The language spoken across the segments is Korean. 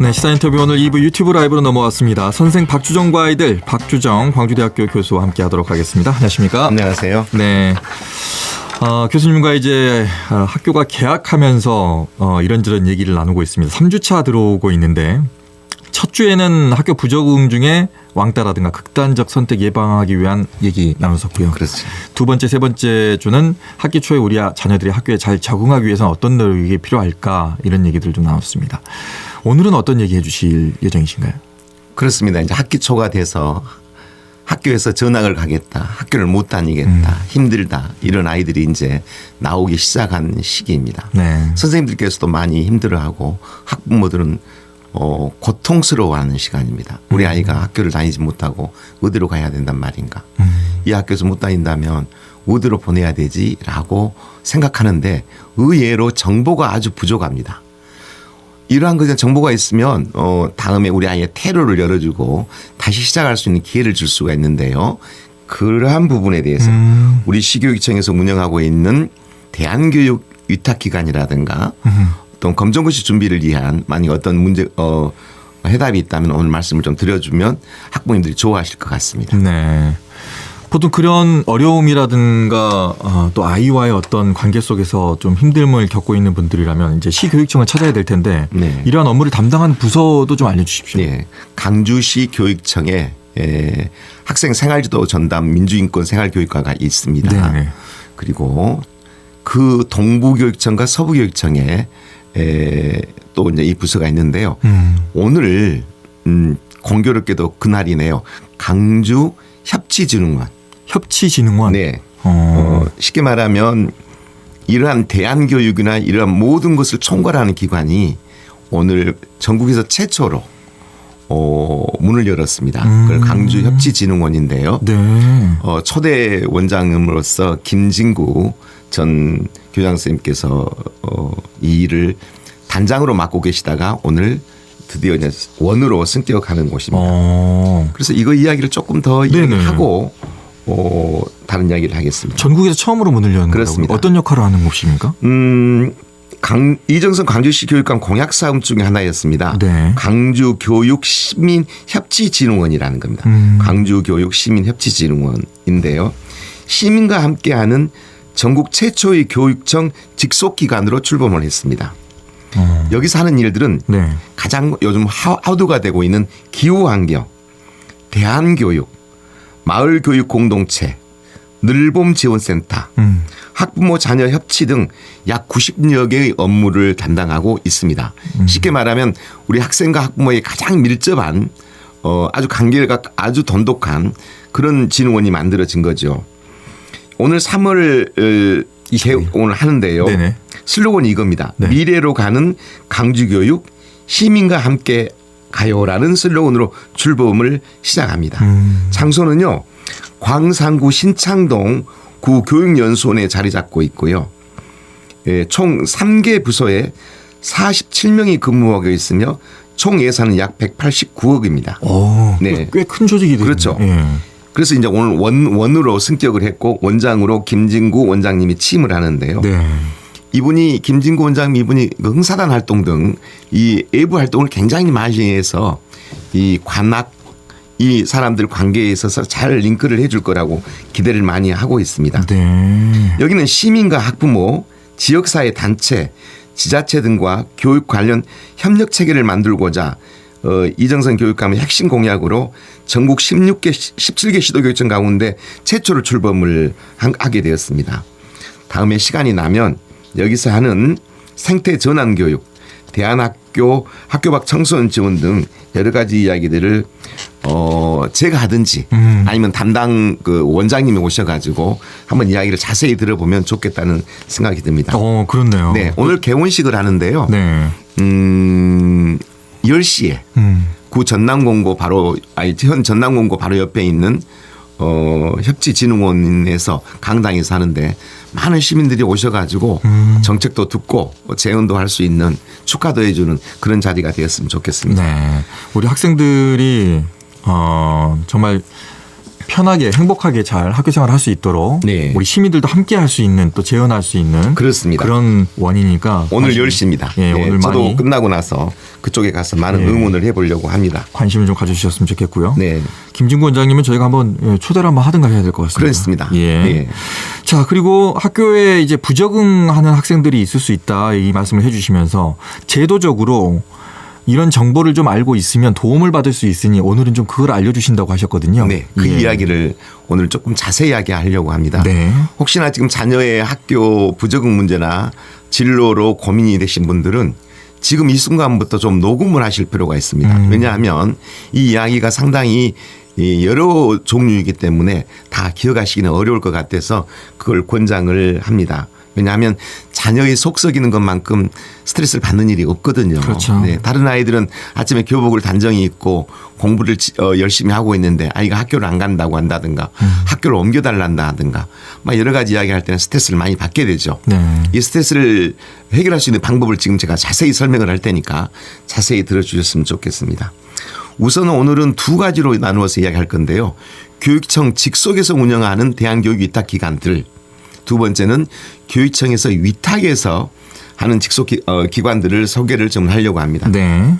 네, 시사 인터뷰 오늘 2부 유튜브 라이브로 넘어왔습니다. 선생 박주정과 아이들, 박주정 광주대학교 교수와 함께하도록 하겠습니다. 안녕하십니까? 안녕하세요. 네, 교수님과 이제 학교가 개학하면서 이런저런 얘기를 나누고 있습니다. 3주차 들어오고 있는데 첫 주에는 학교 부적응 중에 왕따라든가 극단적 선택 예방하기 위한 얘기 나눴었고요. 그렇죠. 두 번째, 세 번째 주는 학기 초에 우리 자녀들이 학교에 잘 적응하기 위해서는 어떤 노력이 필요할까 이런 얘기들 좀 나눴습니다. 오늘은 어떤 얘기 해주실 예정이신가요? 그렇습니다. 이제 학기 초가 돼서 학교에서 전학을 가겠다, 학교를 못 다니겠다, 힘들다 이런 아이들이 이제 나오기 시작한 시기입니다. 네. 선생님들께서도 많이 힘들어하고 학부모들은 고통스러워하는 시간입니다. 우리 아이가 학교를 다니지 못하고 어디로 가야 된단 말인가. 이 학교에서 못 다닌다면 어디로 보내야 되지라고 생각하는데 의외로 정보가 아주 부족합니다. 이러한 것에 정보가 있으면 다음에 우리 아이의 퇴로를 열어주고 다시 시작할 수 있는 기회를 줄 수가 있는데요. 그러한 부분에 대해서 우리 시교육청에서 운영하고 있는 대한교육 위탁기관이라든가 또 검정고시 준비를 위한 만약 어떤 문제 해답이 있다면 오늘 말씀을 좀 드려주면 학부모님들이 좋아하실 것 같습니다. 네. 보통 그런 어려움이라든가 또 아이와의 어떤 관계 속에서 좀 힘듦을 겪고 있는 분들이라면 이제 시교육청을 찾아야 될 텐데 네. 이러한 업무를 담당한 부서도 좀 알려주십시오. 네. 강주시 교육청에 학생 생활지도 전담 민주인권 생활교육과가 있습니다. 네. 그리고 그 동부교육청과 서부교육청에 또 이제 이 부서가 있는데요. 오늘 공교롭게도 그날이네요. 강주 협치진흥원. 협치진흥원. 네. 쉽게 말하면 이러한 대안교육이나 이러한 모든 것을 총괄하는 기관이 오늘 전국에서 최초로 문을 열었습니다. 그걸 강주협치진흥원인데요. 네. 초대 원장으로서 김진구 전 교장 선생님께서 이 일을 단장으로 맡고 계시다가 오늘 드디어 이제 원으로 승격하는 곳입니다. 그래서 이거 이야기를 조금 더 이야기하고 다른 이야기를 하겠습니다. 전국에서 처음으로 문을 여는 그렇습니다. 거라고요? 어떤 역할을 하는 곳입니까? 이정선 강주시 교육감 공약 사업 중에 하나였습니다. 네. 강주 교육 시민 협치진흥원이라는 겁니다. 강주 교육 시민 협치진흥원인데요. 시민과 함께하는 전국 최초의 교육청 직속 기관으로 출범을 했습니다. 여기서 하는 일들은 네. 가장 요즘 화두가 되고 있는 기후환경, 대안교육, 마을교육 공동체, 늘봄 지원센터, 학부모 자녀 협치 등 약 90여 개의 업무를 담당하고 있습니다. 쉽게 말하면 우리 학생과 학부모의 가장 밀접한 아주 관계가 아주 돈독한 그런 진흥원이 만들어진 거죠. 오늘 3월 오늘 하는데요. 네네. 슬로건이 이겁니다. 네. 미래로 가는 강주교육 시민과 함께 가요라는 슬로건으로 출범을 시작합니다. 장소는요. 광산구 신창동 구 교육연수원에 자리 잡고 있고요. 총 3개 부서에 47명이 근무하고 있으며 총 예산은 약 189억입니다. 네. 꽤 큰 조직이 되네요. 그렇죠. 예. 그래서 이제 오늘 원으로 승격을 했고 원장으로 김진구 원장님이 취임을 하는데요. 네. 이분이 김진구 원장님 이분이 흥사단 활동 등 이 외부 활동을 굉장히 많이 해서 이 관악 이 사람들 관계에 있어서 잘 링크를 해줄 거라고 기대를 많이 하고 있습니다. 네. 여기는 시민과 학부모, 지역사회 단체, 지자체 등과 교육 관련 협력 체계를 만들고자 이정선 교육감의 핵심 공약으로 전국 17개 시도교육청 가운데 최초로 출범을 하게 되었습니다. 다음에 시간이 나면 여기서 하는 생태 전환 교육, 대안학교, 학교 밖 청소년 지원 등 여러 가지 이야기들을 제가 하든지 아니면 담당 그 원장님이 오셔가지고 한번 이야기를 자세히 들어보면 좋겠다는 생각이 듭니다. 그렇네요. 네, 오늘 개원식을 하는데요. 네. 10시에 구 전남공고 현 전남공고 바로 옆에 있는 협치진흥원에서 강당에서 하는데 많은 시민들이 오셔가지고 정책도 듣고 재연도 할 수 있는 축하도 해주는 그런 자리가 되었으면 좋겠습니다. 네. 우리 학생들이 정말 편하게 행복하게 잘 학교 생활을 할 수 있도록 네. 우리 시민들도 함께 할 수 있는 또 재현할 수 있는 그렇습니다. 그런 원이니까 오늘 관심- 10시입니다. 예, 오늘 저도 많이 끝나고 나서 그쪽에 가서 많은 예. 응원을 해보려고 합니다. 관심을 좀 가져주셨으면 좋겠고요. 네, 김진구 원장님은 저희가 한번 초대를 한번 하든가 해야 될 것 같습니다. 그렇습니다. 예. 예. 자, 그리고 학교에 이제 부적응하는 학생들이 있을 수 있다 이 말씀을 해주시면서 제도적으로 이런 정보를 좀 알고 있으면 도움을 받을 수 있으니 오늘은 좀 그걸 알려주신다고 하셨거든요. 네, 그 예. 이야기를 오늘 조금 자세하게 하려고 합니다. 네. 혹시나 지금 자녀의 학교 부적응 문제나 진로로 고민이 되신 분들은 지금 이 순간부터 좀 녹음을 하실 필요가 있습니다. 왜냐하면 이 이야기가 상당히 여러 종류이기 때문에 다 기억하시기는 어려울 것 같아서 그걸 권장을 합니다. 왜냐하면 자녀의 속 썩이는 것만큼 스트레스를 받는 일이 없거든요. 그렇죠. 네, 다른 아이들은 아침에 교복을 단정히 입고 공부를 열심히 하고 있는데 아이가 학교를 안 간다고 한다든가 학교를 옮겨달란다 하든가 막 여러 가지 이야기할 때는 스트레스를 많이 받게 되죠. 네. 이 스트레스를 해결할 수 있는 방법을 지금 제가 자세히 설명을 할 테니까 자세히 들어주셨으면 좋겠습니다. 우선 오늘은 두 가지로 나누어서 이야기할 건데요. 교육청 직속에서 운영하는 대안교육위탁기관들, 두 번째는 교육청에서 위탁해서 하는 직속 기관들을 소개를 좀 하려고 합니다. 네.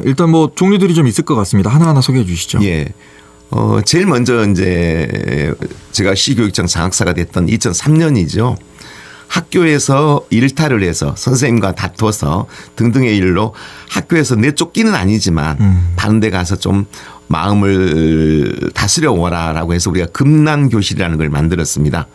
일단 뭐 종류들이 좀 있을 것 같습니다. 하나하나 소개해 주시죠. 예. 제일 먼저 이제 제가 시교육청 장학사가 됐던 2003년이죠. 학교에서 일탈을 해서 선생님과 다퉈서 등등의 일로 학교에서 내쫓기는 아니지만 다른 데 가서 좀 마음을 다스려 오라라고 해서 우리가 금난교실이라는 걸 만들었습니다.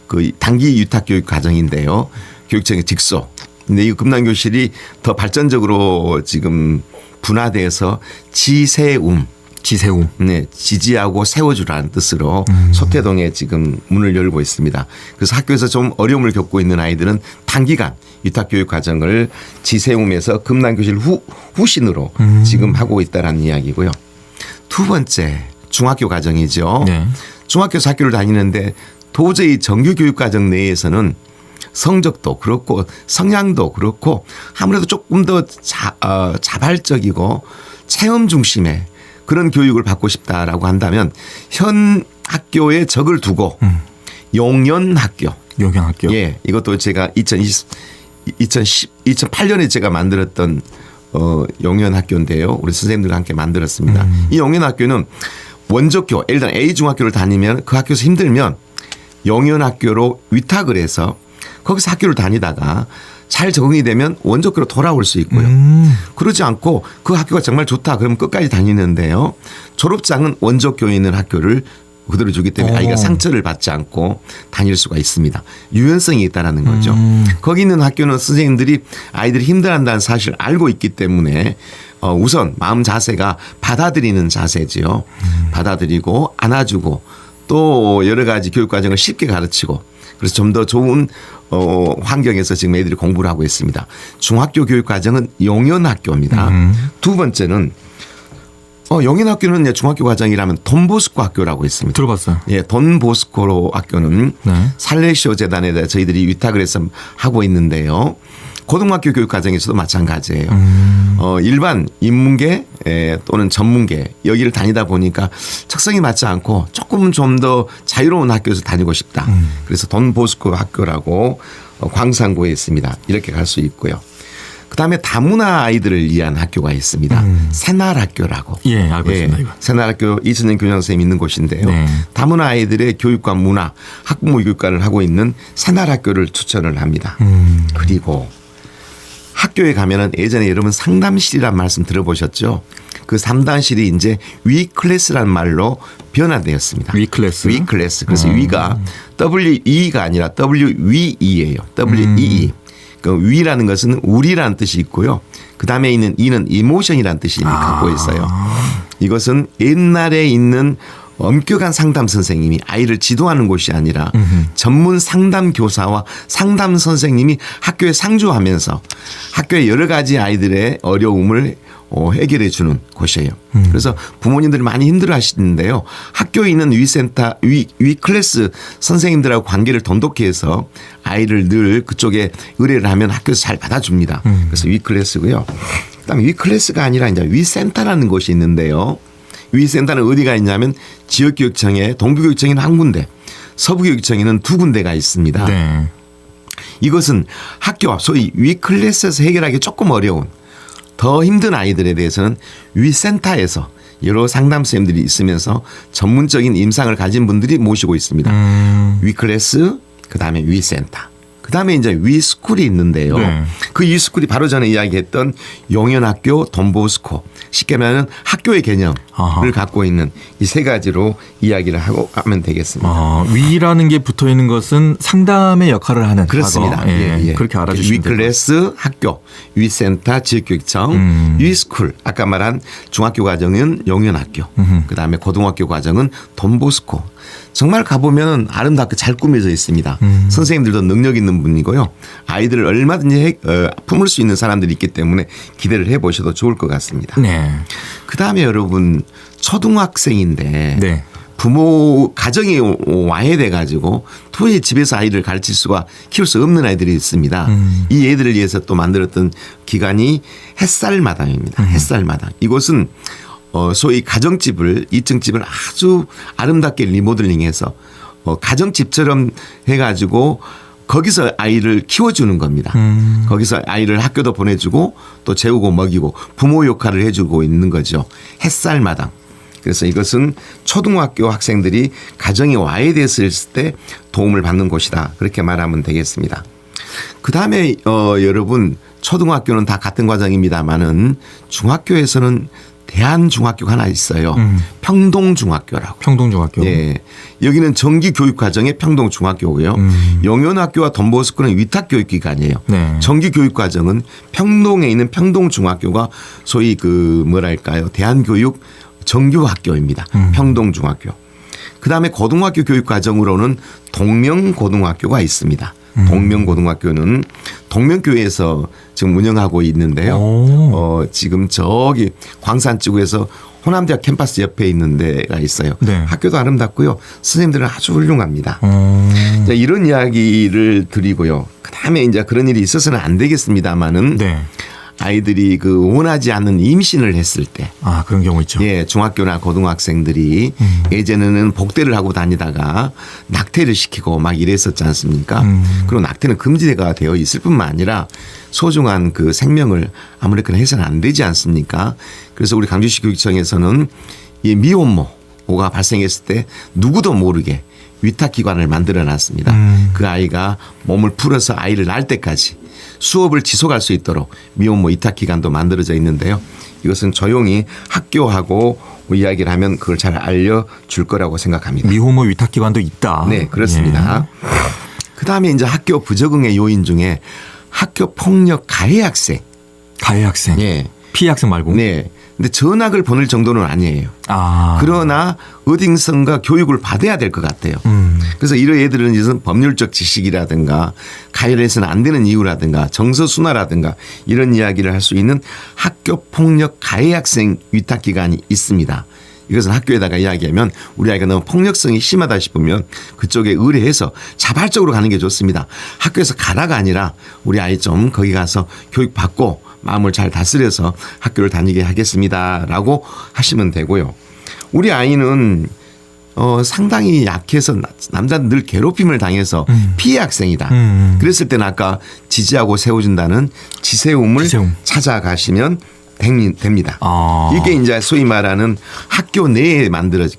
그 단기 유탁교육 과정인데요. 교육청의 직속. 근데 이 금난교실이 더 발전적으로 지금 분화돼서 지세움. 지세움. 네, 지지하고 세워주라는 뜻으로 소태동에 지금 문을 열고 있습니다. 그래서 학교에서 좀 어려움을 겪고 있는 아이들은 단기간 위탁교육 과정을 지세움에서 금난교실 후신으로 지금 하고 있다라는 이야기고요. 두 번째 중학교 과정이죠. 네. 중학교에서 학교를 다니는데 도저히 정규교육 과정 내에서는 성적도 그렇고 성향도 그렇고 아무래도 조금 더 자발적이고 체험 중심의 그런 교육을 받고 싶다라고 한다면 현 학교에 적을 두고 용연학교. 용연학교. 예, 이것도 제가 2008년에 제가 만들었던 용연학교인데요. 우리 선생님들과 함께 만들었습니다. 이 용연학교는 원조교, 예를 들어 A 중학교를 다니면 그 학교에서 힘들면 용연학교로 위탁을 해서 거기서 학교를 다니다가 잘 적응이 되면 원조교로 돌아올 수 있고요. 그러지 않고 그 학교가 정말 좋다 그러면 끝까지 다니는데요. 졸업장은 원조교에 있는 학교를 그대로 주기 때문에 아이가 상처를 받지 않고 다닐 수가 있습니다. 유연성이 있다라는 거죠. 거기 있는 학교는 선생님들이 아이들이 힘들어한다는 사실을 알고 있기 때문에 우선 마음 자세가 받아들이는 자세지요. 받아들이고 안아주고 또 여러 가지 교육 과정을 쉽게 가르치고 그래서 좀 더 좋은 환경에서 지금 애들이 공부를 하고 있습니다. 중학교 교육 과정은 용연학교입니다. 두 번째는 용연학교는 중학교 과정이라면 돈보스코 학교라고 있습니다. 들어봤어요. 예, 돈보스코 학교는 네. 살레시오 재단에 저희들이 위탁을 해서 하고 있는데요. 고등학교 교육 과정에서도 마찬가지예요. 일반 인문계 또는 전문계 여기를 다니다 보니까 적성이 맞지 않고 조금 좀 더 자유로운 학교에서 다니고 싶다. 그래서 돈보스코 학교라고 광산구에 있습니다. 이렇게 갈 수 있고요. 그다음에 다문화 아이들을 위한 학교가 있습니다. 새날학교라고. 예, 알고 있습니다. 이거. 새날학교 이순영 교장 선생님이 있는 곳인데요. 네. 다문화 아이들의 교육과 문화, 학부모 교육과를 하고 있는 새날학교를 추천을 합니다. 그리고 학교에 가면은 예전에 여러분 상담실이란 말씀 들어보셨죠? 그 상담실이 이제 위클래스란 말로 변화되었습니다. 위클래스. 위클래스. 그래서 위가 WE가 아니라 WWE예요. WEE. 그 위라는 것은 우리라는 뜻이 있고요. 그 다음에 있는 이는 이모션이라는 뜻이 갖고 있어요. 이것은 옛날에 있는 엄격한 상담 선생님이 아이를 지도하는 곳이 아니라 전문 상담 교사와 상담 선생님이 학교에 상주하면서 학교의 여러 가지 아이들의 어려움을 해결해 주는 곳이에요. 그래서 부모님들이 많이 힘들어 하시는데요. 학교에 있는 위센터, 위클래스 선생님들하고 관계를 돈독히 해서 아이를 늘 그쪽에 의뢰를 하면 학교에서 잘 받아줍니다. 그래서 위클래스고요. 그다음에 위클래스가 아니라 이제 위센터라는 곳이 있는데요. 위센터는 어디가 있냐면 지역교육청에 동부교육청에는 한 군데, 서부교육청에는 두 군데가 있습니다. 네. 이것은 학교 앞 소위 위클래스에서 해결하기 조금 어려운 더 힘든 아이들에 대해서는 위센터에서 여러 상담 선생님들이 있으면서 전문적인 임상을 가진 분들이 모시고 있습니다. 위클래스, 그다음에 위센터. 그다음에 이제 위스쿨이 있는데요. 네. 그 위스쿨이 바로 전에 이야기했던 용현학교, 돈보스코, 쉽게 말하면 학교의 개념을 아하. 갖고 있는 이 세 가지로 이야기를 하고 하면 되겠습니다. 위라는 게 붙어 있는 것은 상담의 역할을 하는 그렇습니다. 학원. 예. 그렇게 알아주시면 돼요. 위클래스 학교, 위센터 지역교육청, 위스쿨 아까 말한 중학교 과정은 용현학교, 그다음에 고등학교 과정은 돈보스코. 정말 가보면 아름답게 잘 꾸며져 있습니다. 선생님들도 능력 있는 분이고요. 아이들을 얼마든지 품을 수 있는 사람들이 있기 때문에 기대를 해보셔도 좋을 것 같습니다. 네. 그다음에 여러분 초등학생인데 네. 부모 가정이 와해돼 가지고 도저히 집에서 아이를 가르칠 수가 키울 수 없는 아이들이 있습니다. 이 애들을 위해서 또 만들었던 기관이 햇살마당입니다. 햇살마당. 이곳은 소위 가정집을 2층 집을 아주 아름답게 리모델링해서 가정집처럼 해가지고 거기서 아이를 키워주는 겁니다. 거기서 아이를 학교도 보내주고 또 재우고 먹이고 부모 역할을 해주고 있는 거죠. 햇살마당. 그래서 이것은 초등학교 학생들이 가정이 와해됐을 때 도움을 받는 곳이다. 그렇게 말하면 되겠습니다. 그다음에 여러분 초등학교는 다 같은 과정입니다만은 중학교에서는 대한중학교가 하나 있어요. 평동중학교라고. 평동중학교. 예. 여기는 정기교육과정의 평동중학교고요. 용현학교와 돈보스코는 위탁교육기관이에요. 네. 정기교육과정은 평동에 있는 평동중학교가 소위 그 뭐랄까요. 대한교육 정규학교입니다. 평동중학교. 그다음에 고등학교 교육과정으로는 동명고등학교가 있습니다. 동명고등학교는 동명교회에서 지금 운영하고 있는데요. 지금 저기 광산 쪽에서 호남대학 캠퍼스 옆에 있는 데가 있어요. 네. 학교도 아름답고요. 선생님들은 아주 훌륭합니다. 자, 이런 이야기를 드리고요. 그다음에 이제 그런 일이 있어서는 안 되겠습니다만은 네. 아이들이 그 원하지 않는 임신을 했을 때 그런 경우 있죠. 예, 중학교나 고등학생들이 예전에는 복대를 하고 다니다가 낙태를 시키고 막 이랬었지 않습니까? 그리고 낙태는 금지가 되어 있을 뿐만 아니라 소중한 그 생명을 아무렇게나 해서는 안 되지 않습니까? 그래서 우리 강주시 교육청에서는 이 미혼모가 발생했을 때 누구도 모르게 위탁기관을 만들어 놨습니다. 그 아이가 몸을 풀어서 아이를 낳을 때까지 수업을 지속할 수 있도록 미혼모 위탁기관도 만들어져 있는데요. 이것은 조용히 학교하고 이야기를 하면 그걸 잘 알려줄 거라고 생각합니다. 미혼모 위탁기관도 있다. 네, 그렇습니다. 예. 그다음에 이제 학교 부적응의 요인 중에 학교 폭력 가해 학생. 가해 학생. 예. 피해 학생 말고. 네. 근데 전학을 보낼 정도는 아니에요. 아. 그러나 어딘선가 교육을 받아야 될 것 같아요. 그래서 이런 애들은 이제 법률적 지식이라든가 가해를 해서는 안 되는 이유라든가 정서순화라든가 이런 이야기를 할 수 있는 학교 폭력 가해 학생 위탁기관이 있습니다. 이것은 학교에다가 이야기하면 우리 아이가 너무 폭력성이 심하다 싶으면 그쪽에 의뢰해서 자발적으로 가는 게 좋습니다. 학교에서 가다가 아니라 우리 아이 좀 거기 가서 교육받고 마음을 잘 다스려서 학교를 다니게 하겠습니다라고 하시면 되고요. 우리 아이는 상당히 약해서 남자는 늘 괴롭힘을 당해서 피해 학생이다. 그랬을 때는 아까 지지하고 세워준다는 지세움을 찾아가시면 됩니다. 이게 이제 소위 말하는 학교 내에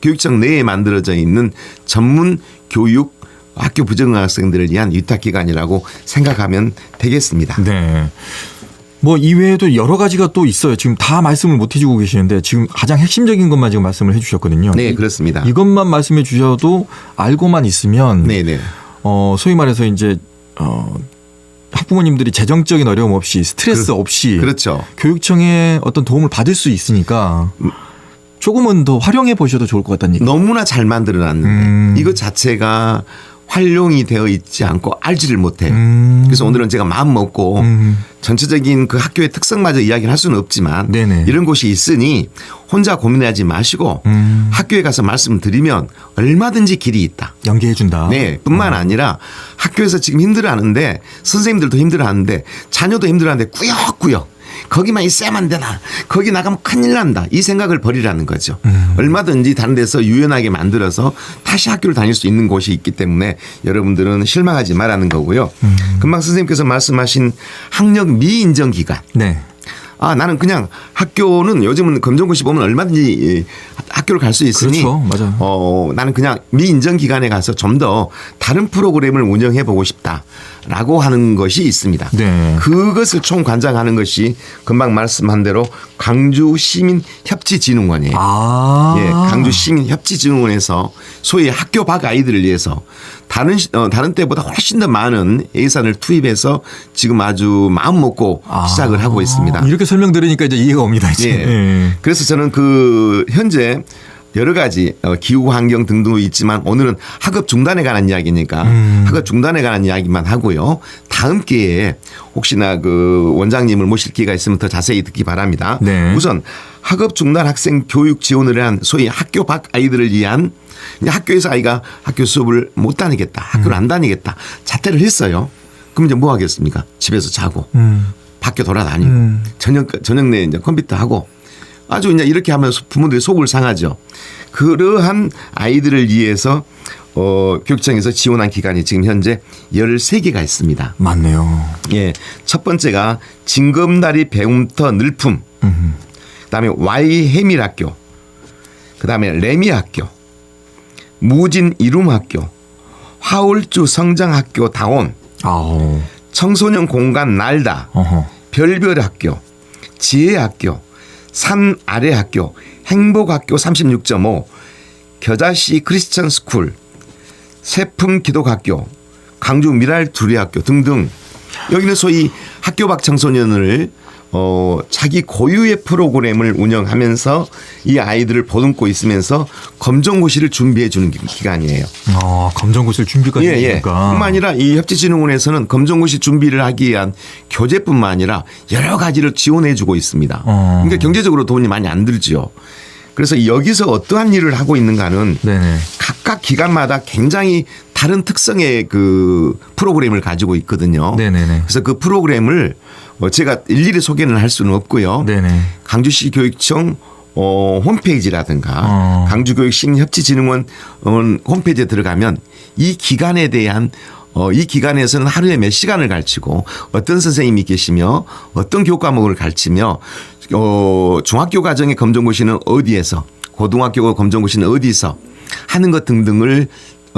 교육청 내에 만들어져 있는 전문 교육 학교 부적응 학생들을 위한 위탁기관이라고 생각하면 되겠습니다. 네. 뭐 이외에도 여러 가지가 또 있어요. 지금 다 말씀을 못 해주고 계시는데 지금 가장 핵심적인 것만 지금 말씀을 해주셨거든요. 네, 그렇습니다. 이것만 말씀해 주셔도 알고만 있으면 네네. 소위 말해서 이제 학부모님들이 재정적인 어려움 없이 스트레스 없이 그렇죠. 교육청의 어떤 도움을 받을 수 있으니까 조금은 더 활용해 보셔도 좋을 것 같다는 얘기. 너무나 잘 만들어놨는데 이것 자체가 활용이 되어 있지 않고 알지를 못해요. 그래서 오늘은 제가 마음 먹고 전체적인 그 학교의 특성마저 이야기를 할 수는 없지만 네네. 이런 곳이 있으니 혼자 고민하지 마시고 학교에 가서 말씀드리면 얼마든지 길이 있다. 연계해 준다. 네, 뿐만 아니라 학교에서 지금 힘들어하는데 선생님들도 힘들어하는데 자녀도 힘들어하는데 꾸역꾸역 거기만 있어야만 되나. 거기 나가면 큰일 난다. 이 생각을 버리라는 거죠. 얼마든지 다른 데서 유연하게 만들어서 다시 학교를 다닐 수 있는 곳이 있기 때문에 여러분들은 실망하지 말라는 거고요. 금방 선생님께서 말씀하신 학력 미인정 기간. 네. 아, 나는 그냥 학교는 요즘은 검정고시 보면 얼마든지 학교를 갈 수 있으니. 그렇죠. 맞아요. 나는 그냥 미인정 기관에 가서 좀 더 다른 프로그램을 운영해 보고 싶다라고 하는 것이 있습니다. 네. 그것을 총관장하는 것이 금방 말씀한 대로 광주시민협치진흥원이에요. 아. 예, 광주시민협치진흥원에서 소위 학교 밖 아이들을 위해서 다른 때보다 훨씬 더 많은 예산을 투입해서 지금 아주 마음 먹고 시작을 하고 있습니다. 이렇게 설명 들으니까 이제 이해가 옵니다. 이제. 예. 예. 그래서 저는 현재 여러 가지 기후 환경 등도 있지만 오늘은 학업 중단에 관한 이야기니까 학업 중단에 관한 이야기만 하고요. 다음 기회에 혹시나 그 원장님을 모실 기회가 있으면 더 자세히 듣기 바랍니다. 네. 우선 학업 중단 학생 교육 지원을 위한 소위 학교 밖 아이들을 위한 학교에서 아이가 학교 수업을 못 다니겠다. 학교를 안 다니겠다. 자퇴를 했어요. 그럼 이제 뭐 하겠습니까? 집에서 자고 밖에 돌아다니고 저녁 내 이제 컴퓨터 하고 아주 이제 이렇게 하면 부모들이 속을 상하죠. 그러한 아이들을 위해서 교육청에서 지원한 기관이 지금 현재 13개가 있습니다. 맞네요. 예. 첫 번째가 징검다리 배움터 늘품. 그다음에 Y 해밀학교. 그다음에 레미학교. 무진 이룸학교. 화울주 성장학교 다온. 아우. 청소년 공간 날다. 어허. 별별학교. 지혜학교. 산 아래 학교, 행복학교 36.5, 겨자시 크리스천 스쿨, 세품 기독학교, 강주 미랄 두리학교 등등. 여기는 소위 학교 밖 청소년을 자기 고유의 프로그램을 운영하면서 이 아이들을 보듬고 있으면서 검정고시를 준비해 주는 기관이에요. 검정고시를 준비까지 예, 예. 해주니까. 뿐만 아니라 이 협치진흥원에서는 검정고시 준비를 하기 위한 교재뿐만 아니라 여러 가지를 지원해 주고 있습니다. 그러니까 경제적으로 돈이 많이 안 들지요. 그래서 여기서 어떠한 일을 하고 있는가는 네네. 각각 기관마다 굉장히 다른 특성의 그 프로그램을 가지고 있거든요. 네네네. 그래서 그 프로그램을 제가 일일이 소개는 할 수는 없고요. 네네. 광주시 교육청 홈페이지라든가 광주교육시민협치진흥원 홈페이지에 들어가면 이 기관에 대한 이 기관에서는 하루에 몇 시간을 가르치고 어떤 선생님이 계시며 어떤 교과목을 가르치며 중학교 과정의 검정고시는 어디에서 고등학교 검정고시는 어디서 하는 것 등등을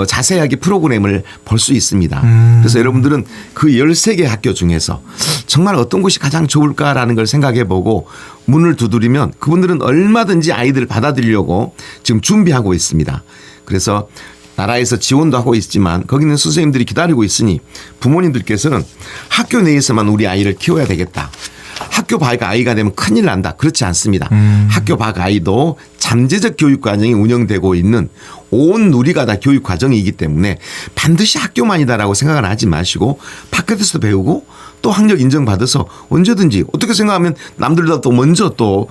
자세하게 프로그램을 볼 수 있습니다. 그래서 여러분들은 그 13개 학교 중에서 정말 어떤 곳이 가장 좋을까라는 걸 생각해 보고 문을 두드리면 그분들은 얼마든지 아이들을 받아들이려고 지금 준비하고 있습니다. 그래서 나라에서 지원도 하고 있지만 거기는 선생님들이 기다리고 있으니 부모님들께서는 학교 내에서만 우리 아이를 키워야 되겠다. 학교 밖 아이가 되면 큰일 난다. 그렇지 않습니다. 학교 밖 아이도 잠재적 교육 과정이 운영되고 있는 온 누리가 다 교육 과정이기 때문에 반드시 학교만이다라고 생각을 하지 마시고 바깥에서 배우고 또 학력 인정받아서 언제든지 어떻게 생각하면 남들보다 또 먼저 또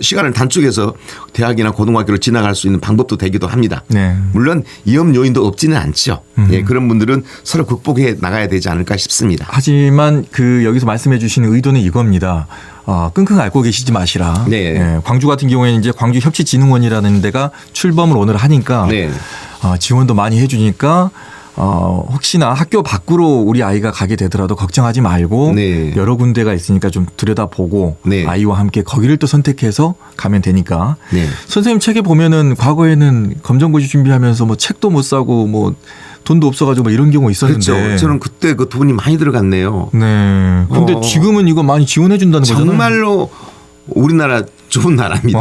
시간을 단축해서 대학이나 고등학교를 지나갈 수 있는 방법도 되기도 합니다. 네. 물론 위험 요인도 없지는 않죠. 예, 그런 분들은 서로 극복해 나가야 되지 않을까 싶습니다. 하지만 그 여기서 말씀해 주시는 의도는 이겁니다. 끙끙 앓고 계시지 마시라. 네. 예, 광주 같은 경우에는 이제 광주협치진흥원이라는 데가 출범을 오늘 하니까 네. 지원도 많이 해주니까 혹시나 학교 밖으로 우리 아이가 가게 되더라도 걱정하지 말고 네. 여러 군데가 있으니까 좀 들여다보고 네. 아이와 함께 거기를 또 선택해서 가면 되니까. 네. 선생님 책에 보면은 과거에는 검정고시 준비하면서 뭐 책도 못 사고 뭐 돈도 없어가지고 뭐 이런 경우 있었는데. 그렇죠. 저는 그때 그 돈이 많이 들어갔네요. 네. 근데 지금은 이거 많이 지원해 준다는 거잖아요. 정말로 우리나라 좋은 나라입니다.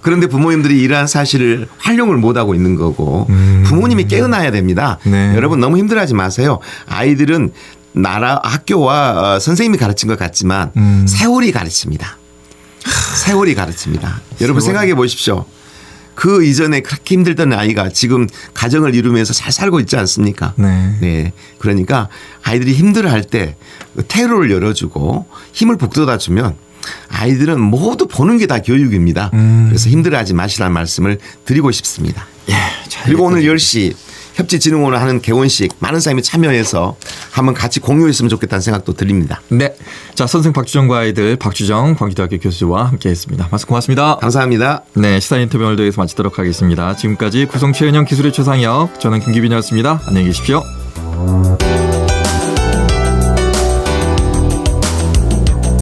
그런데 부모님들이 이러한 사실을 활용을 못하고 있는 거고 부모님이 깨어나야 됩니다. 네. 여러분 너무 힘들어하지 마세요. 아이들은 학교와 선생님이 가르친 것 같지만 세월이 가르칩니다. 세월이 가르칩니다. 여러분 생각해 보십시오. 그 이전에 그렇게 힘들던 아이가 지금 가정을 이루면서 잘 살고 있지 않습니까? 네. 네. 그러니까 아이들이 힘들어할 때 퇴로를 열어주고 힘을 북돋아주면 아이들은 모두 보는 게 다 교육입니다. 그래서 힘들어하지 마시라는 말씀을 드리고 싶습니다. 예, 그리고 오늘 10시 협지진흥원을 하는 개원식 많은 사람이 참여해서 한번 같이 공유했으면 좋겠다는 생각도 들립니다. 네. 자, 선생 박주정과 아이들 박주정 광주대학교 교수와 함께했습니다. 말씀 고맙습니다. 감사합니다. 네, 시사 인터뷰 오늘도 여기서 마치도록 하겠습니다. 지금까지 구성 최은영 기술의 최상혁, 저는 김기빈이었습니다. 안녕히 계십시오.